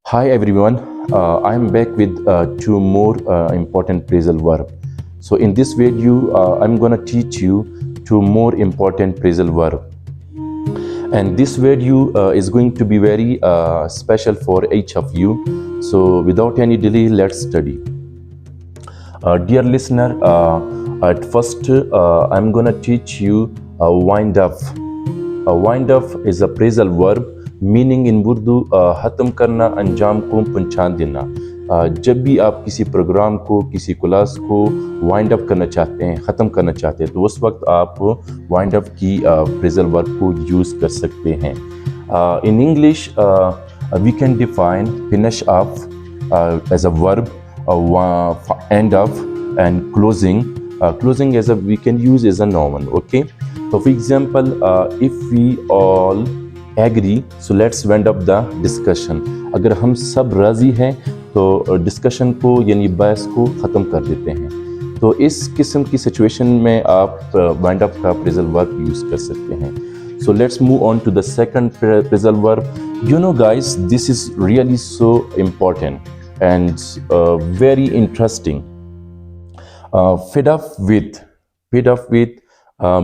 Hi everyone, I am back with two more important phrasal verb. So in this video, I'm gonna teach you two more important phrasal verb, and this video is going to be very special for each of you. So without any delay, let's study. Dear listener, at first I'm gonna teach you wind up. Wind up is a phrasal verb meaning in Urdu ख़त्म करना, अंजाम को पहुंचा देना. जब भी आप किसी प्रोग्राम को, किसी क्लास को वाइंड अप करना चाहते हैं, ख़त्म करना चाहते हैं, तो उस वक्त आप वाइंड अप की फ्रेजल वर्ब को यूज़ कर सकते हैं. In English we can define finish up as a verb, end up, and closing as a we can use as a noun. Okay, so for example, if we all agree, so let's wind up the discussion. अगर हम सब राजी हैं तो discussion को यानी बहस को ख़त्म कर देते हैं. तो इस किस्म की सिचुएशन में आप वाइंड अप का फ्रेजल वर्ब यूज़ कर सकते हैं. So let's move on to the second phrasal verb. You know guys, this is really so important and very interesting. Fed up with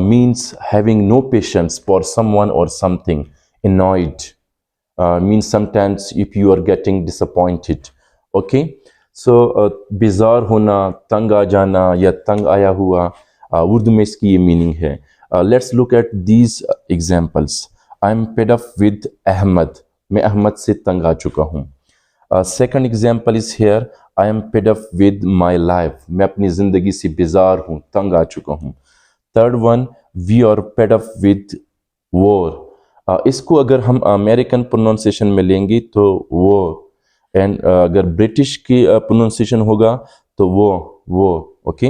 means having no patience for someone or something. Annoyed means sometimes if you are getting disappointed. Okay, so bizarre hona, tang aa jana ya tang aaya hua, urdu mein iski ye meaning hai. Let's look at these examples. I'm fed up with Ahmad. मैं अहमद से तंग आ चुका हूँ. Second example is here. I am fed up with my life. मैं अपनी ज़िंदगी से बेजार हूँ, तंग आ चुका हूँ. Third one, we are fed up with war. इसको अगर हम अमेरिकन प्रोनाउंसिएशन में लेंगे तो वो, एंड अगर ब्रिटिश की प्रोनाउंसिएशन होगा तो वो. ओके,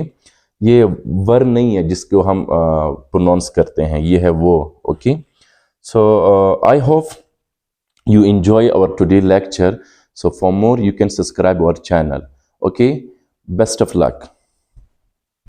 ये वर्ब नहीं है जिसको हम प्रोनाउंस करते हैं, ये है वो. Okay, so I hope you enjoy our today lecture. So for more, you can subscribe our channel. Okay, best of luck.